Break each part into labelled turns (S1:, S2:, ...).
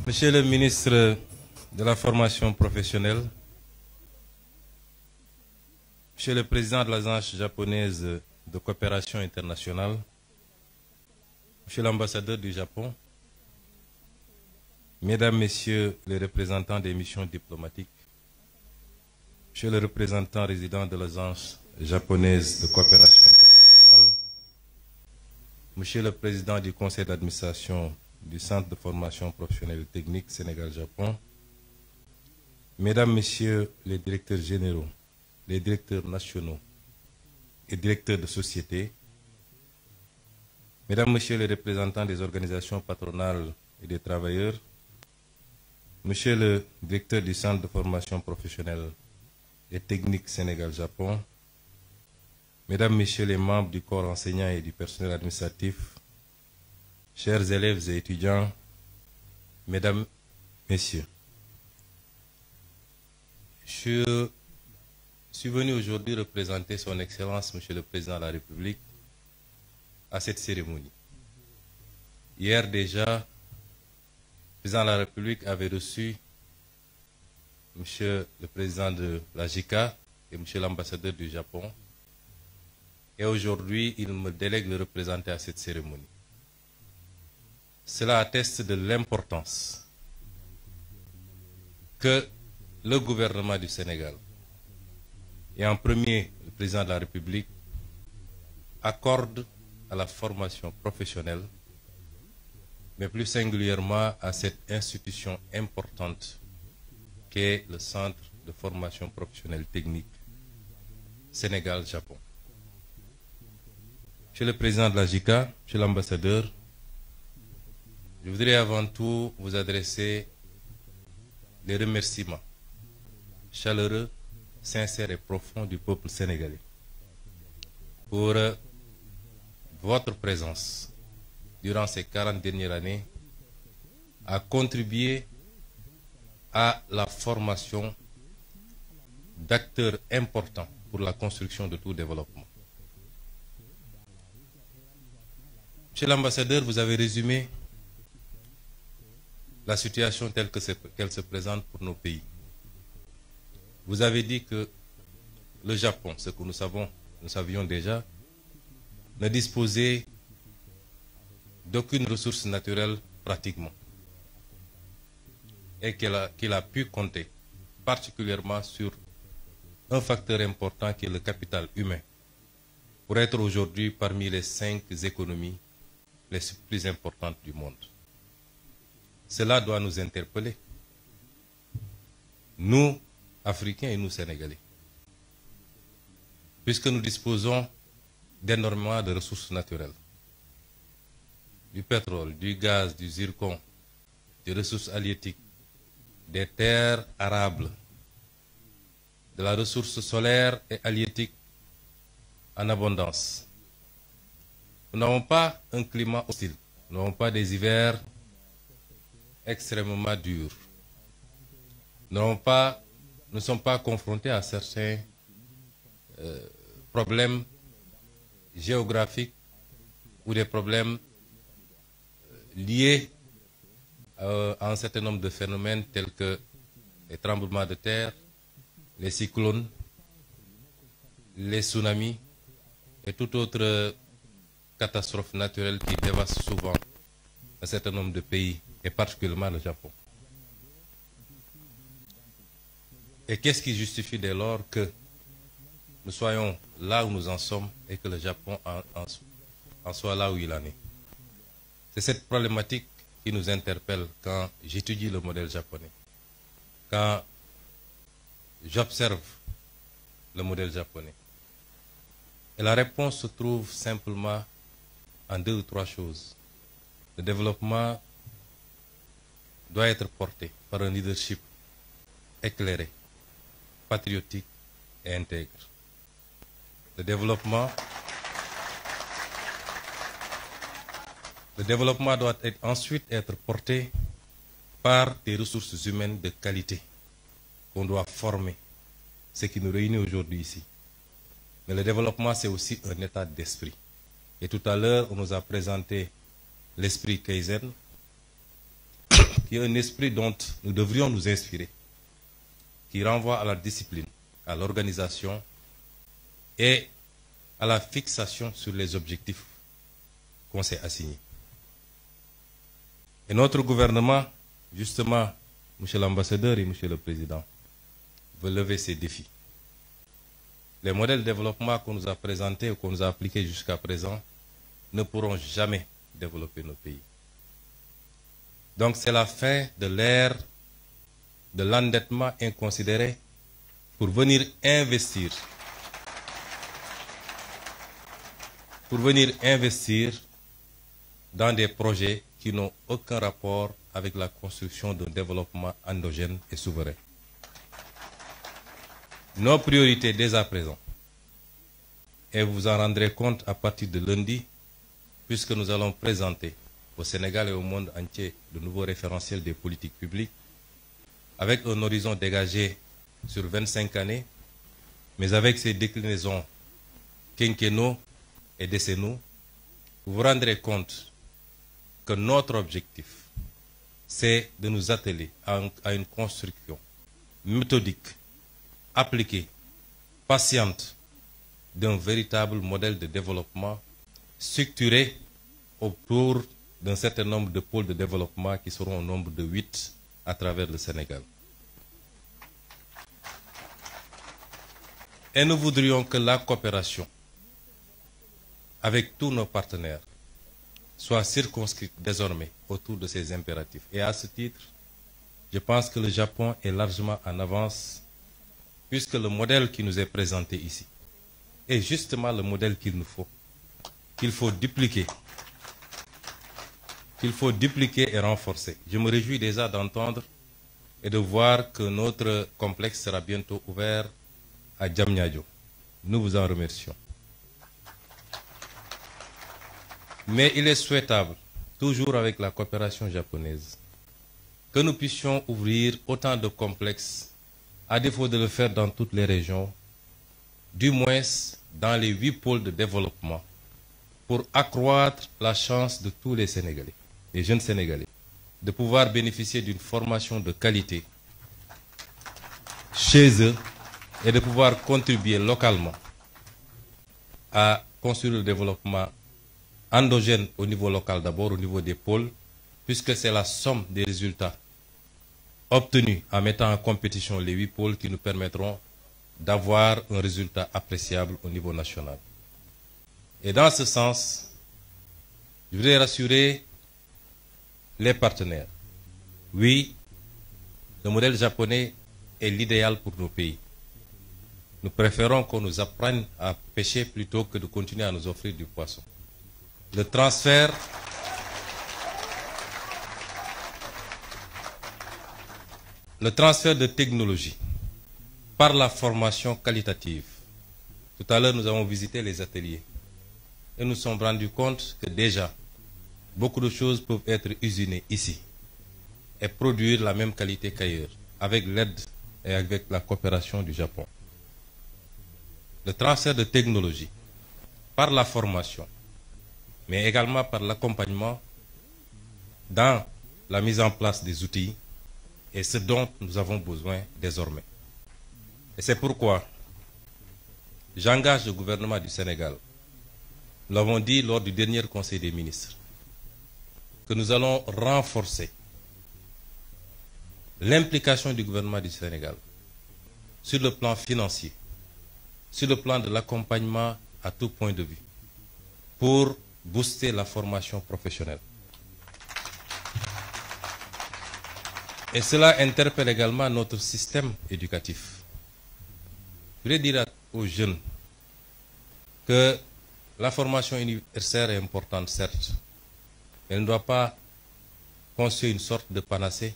S1: Monsieur le ministre de la Formation professionnelle, Monsieur le Président de l'Agence japonaise de coopération internationale, Monsieur l'ambassadeur du Japon, Mesdames, Messieurs les représentants des missions diplomatiques, Monsieur le représentant résident de l'Agence japonaise de coopération internationale, Monsieur le Président du Conseil d'administration du Centre de formation professionnelle technique Sénégal-Japon, Mesdames, Messieurs les directeurs généraux, les directeurs nationaux et directeurs de société, Mesdames, Messieurs les représentants des organisations patronales et des travailleurs, Monsieur le directeur du Centre de formation professionnelle et technique Sénégal-Japon, Mesdames, Messieurs les membres du corps enseignant et du personnel administratif, chers élèves et étudiants, Mesdames, Messieurs, je suis venu aujourd'hui représenter Son Excellence, Monsieur le Président de la République, à cette cérémonie. Hier déjà, le Président de la République avait reçu Monsieur le Président de la JICA et Monsieur l'ambassadeur du Japon. Et aujourd'hui, il me délègue de le représenter à cette cérémonie. Cela atteste de l'importance que le gouvernement du Sénégal, et en premier le Président de la République, accorde à la formation professionnelle, mais plus singulièrement à cette institution importante qu'est le Centre de formation professionnelle technique Sénégal-Japon. Monsieur le Président de la JICA, Monsieur l'ambassadeur, je voudrais avant tout vous adresser les remerciements chaleureux, sincères et profonds du peuple sénégalais pour votre présence durant ces 40 dernières années à contribuer à la formation d'acteurs importants pour la construction de tout développement. Monsieur l'ambassadeur, vous avez résumé la situation telle qu'elle se présente pour nos pays. Vous avez dit que le Japon, ce que nous savions déjà, ne disposait d'aucune ressource naturelle pratiquement, et qu'il a pu compter particulièrement sur un facteur important qui est le capital humain, pour être aujourd'hui parmi les 5 économies les plus importantes du monde. Cela doit nous interpeller, nous, Africains et nous, Sénégalais, puisque nous disposons d'énormément de ressources naturelles, du pétrole, du gaz, du zircon, des ressources halieutiques, des terres arables, de la ressource solaire et halieutique en abondance. Nous n'avons pas un climat hostile, nous n'avons pas des hivers extrêmement durs. Nous ne sommes pas confrontés à certains problèmes géographiques ou des problèmes liés à un certain nombre de phénomènes tels que les tremblements de terre, les cyclones, les tsunamis et toute autre catastrophe naturelle qui dévaste souvent un certain nombre de pays, et particulièrement le Japon. Et qu'est-ce qui justifie dès lors que nous soyons là où nous en sommes et que le Japon en soit là où il en est? C'est cette problématique qui nous interpelle quand j'étudie le modèle japonais, quand j'observe le modèle japonais. Et la réponse se trouve simplement en 2 ou 3 choses. Le développement doit être porté par un leadership éclairé, patriotique et intègre. Le développement doit ensuite être porté par des ressources humaines de qualité qu'on doit former, ce qui nous réunit aujourd'hui ici. Mais le développement, c'est aussi un état d'esprit. Et tout à l'heure, on nous a présenté l'esprit Kaizen, qui est un esprit dont nous devrions nous inspirer, qui renvoie à la discipline, à l'organisation et à la fixation sur les objectifs qu'on s'est assignés. Et notre gouvernement, justement, Monsieur l'ambassadeur et Monsieur le Président, veut lever ces défis. Les modèles de développement qu'on nous a présentés ou qu'on nous a appliqués jusqu'à présent ne pourront jamais développer nos pays. Donc c'est la fin de l'ère de l'endettement inconsidéré pour venir investir dans des projets qui n'ont aucun rapport avec la construction d'un développement endogène et souverain. Nos priorités dès à présent, et vous vous en rendrez compte à partir de lundi, puisque nous allons présenter au Sénégal et au monde entier de nouveaux référentiels des politiques publiques, avec un horizon dégagé sur 25 années, mais avec ces déclinaisons quinquennaux et décennaux, vous vous rendrez compte que notre objectif, c'est de nous atteler à une construction méthodique, appliquée, patiente, d'un véritable modèle de développement structuré autour d'un certain nombre de pôles de développement qui seront au nombre de 8 à travers le Sénégal. Et nous voudrions que la coopération avec tous nos partenaires soit circonscrite désormais autour de ces impératifs. Et à ce titre, je pense que le Japon est largement en avance, puisque le modèle qui nous est présenté ici est justement le modèle qu'il nous faut, qu'il faut dupliquer et renforcer. Je me réjouis déjà d'entendre et de voir que notre complexe sera bientôt ouvert à Diamniadio. Nous vous en remercions. Mais il est souhaitable, toujours avec la coopération japonaise, que nous puissions ouvrir autant de complexes, à défaut de le faire dans toutes les régions, du moins dans les 8 pôles de développement, pour accroître la chance de tous les Sénégalais, les jeunes Sénégalais, de pouvoir bénéficier d'une formation de qualité chez eux et de pouvoir contribuer localement à construire le développement endogène au niveau local, d'abord au niveau des pôles, puisque c'est la somme des résultats obtenus en mettant en compétition les 8 pôles qui nous permettront d'avoir un résultat appréciable au niveau national. Et dans ce sens, je voudrais rassurer les partenaires. Oui, le modèle japonais est l'idéal pour nos pays. Nous préférons qu'on nous apprenne à pêcher plutôt que de continuer à nous offrir du poisson. Le transfert de technologie par la formation qualitative. Tout à l'heure, nous avons visité les ateliers et nous sommes rendus compte que déjà, beaucoup de choses peuvent être usinées ici et produire la même qualité qu'ailleurs, avec l'aide et avec la coopération du Japon. Le transfert de technologie par la formation, mais également par l'accompagnement dans la mise en place des outils, et ce dont nous avons besoin désormais. Et c'est pourquoi j'engage le gouvernement du Sénégal, nous l'avons dit lors du dernier Conseil des ministres, que nous allons renforcer l'implication du gouvernement du Sénégal sur le plan financier, sur le plan de l'accompagnement à tout point de vue, pour booster la formation professionnelle. Et cela interpelle également notre système éducatif. Je voudrais dire aux jeunes que la formation universitaire est importante, certes, mais elle ne doit pas construire une sorte de panacée.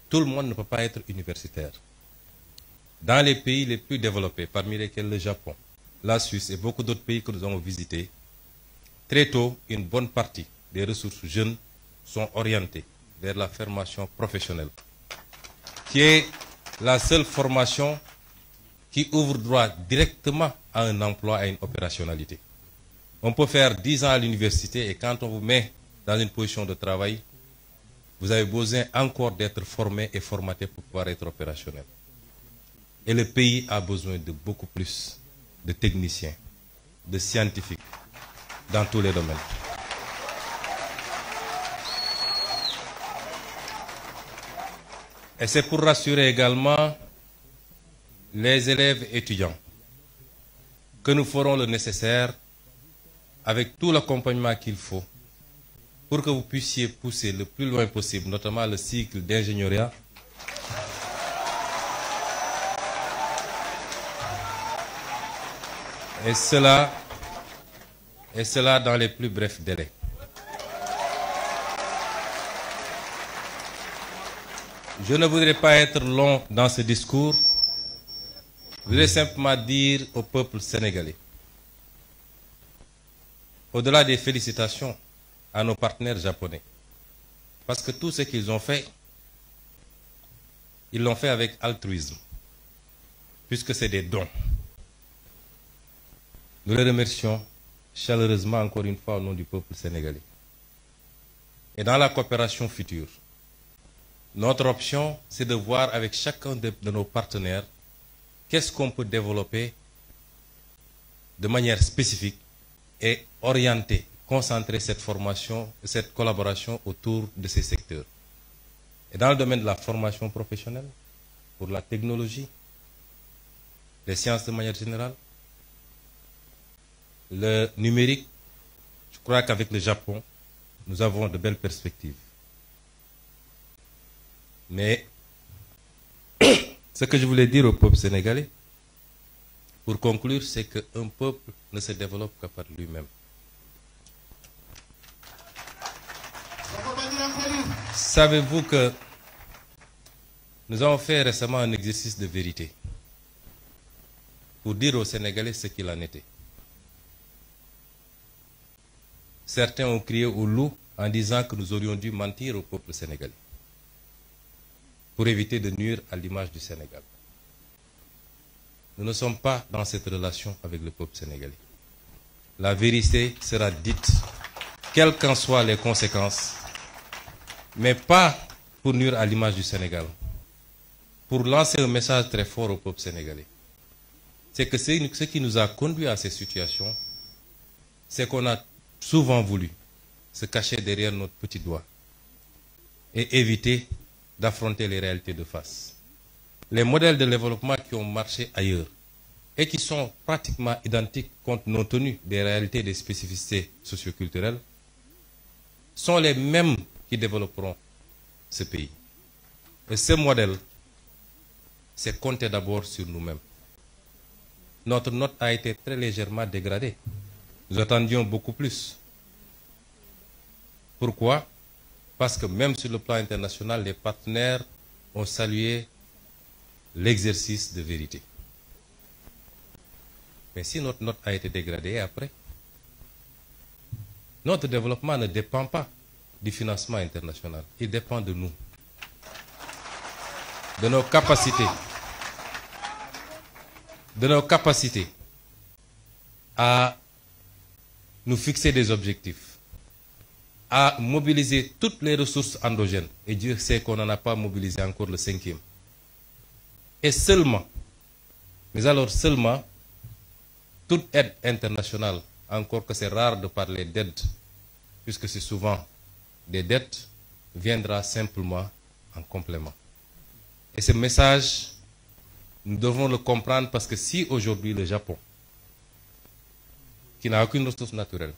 S1: Tout le monde ne peut pas être universitaire. Dans les pays les plus développés, parmi lesquels le Japon, la Suisse et beaucoup d'autres pays que nous avons visités, très tôt, une bonne partie des ressources jeunes sont orientées vers la formation professionnelle, qui est la seule formation qui ouvre droit directement à un emploi, à une opérationnalité. On peut faire 10 ans à l'université et quand on vous met dans une position de travail, vous avez besoin encore d'être formé et formaté pour pouvoir être opérationnel. Et le pays a besoin de beaucoup plus de techniciens, de scientifiques, dans tous les domaines. Et c'est pour rassurer également les élèves et étudiants que nous ferons le nécessaire avec tout l'accompagnement qu'il faut pour que vous puissiez pousser le plus loin possible, notamment le cycle d'ingénierie, et cela dans les plus brefs délais. Je ne voudrais pas être long dans ce discours. Je voudrais simplement dire au peuple sénégalais, au-delà des félicitations à nos partenaires japonais, parce que tout ce qu'ils ont fait, ils l'ont fait avec altruisme, puisque c'est des dons. Nous les remercions chaleureusement encore une fois au nom du peuple sénégalais. Et dans la coopération future, notre option, c'est de voir avec chacun de nos partenaires qu'est-ce qu'on peut développer de manière spécifique et orienter, concentrer cette formation, cette collaboration autour de ces secteurs. Et dans le domaine de la formation professionnelle, pour la technologie, les sciences de manière générale, le numérique, je crois qu'avec le Japon, nous avons de belles perspectives. Mais ce que je voulais dire au peuple sénégalais, pour conclure, c'est qu'un peuple ne se développe que par lui-même. Savez-vous que nous avons fait récemment un exercice de vérité pour dire aux Sénégalais ce qu'il en était. Certains ont crié au loup en disant que nous aurions dû mentir au peuple sénégalais pour éviter de nuire à l'image du Sénégal. Nous ne sommes pas dans cette relation avec le peuple sénégalais. La vérité sera dite, quelles qu'en soient les conséquences, mais pas pour nuire à l'image du Sénégal, pour lancer un message très fort au peuple sénégalais. C'est que ce qui nous a conduit à ces situations, c'est qu'on a souvent voulu se cacher derrière notre petit doigt et éviter d'affronter les réalités de face. Les modèles de développement qui ont marché ailleurs et qui sont pratiquement identiques compte tenu des réalités et des spécificités socioculturelles sont les mêmes qui développeront ce pays. Et ce modèle, c'est compter d'abord sur nous-mêmes. Notre note a été très légèrement dégradée. Nous attendions beaucoup plus. Pourquoi? Parce que même sur le plan international, les partenaires ont salué l'exercice de vérité. Mais si notre note a été dégradée après, notre développement ne dépend pas du financement international. Il dépend de nous, de nos capacités à nous fixer des objectifs, à mobiliser toutes les ressources endogènes. Et Dieu sait qu'on n'en a pas mobilisé encore le 5e. Et seulement, mais alors seulement, toute aide internationale, encore que c'est rare de parler d'aide, puisque c'est souvent des dettes, viendra simplement en complément. Et ce message, nous devons le comprendre parce que si aujourd'hui le Japon, qui n'a aucune ressource naturelle,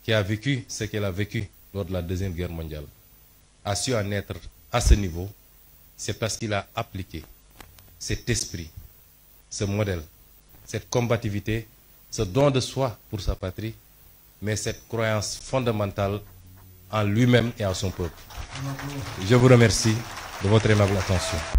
S1: qui a vécu ce qu'elle a vécu lors de la Deuxième Guerre mondiale, a su en être à ce niveau, c'est parce qu'il a appliqué cet esprit, ce modèle, cette combativité, ce don de soi pour sa patrie, mais cette croyance fondamentale en lui-même et en son peuple. Je vous remercie de votre aimable attention.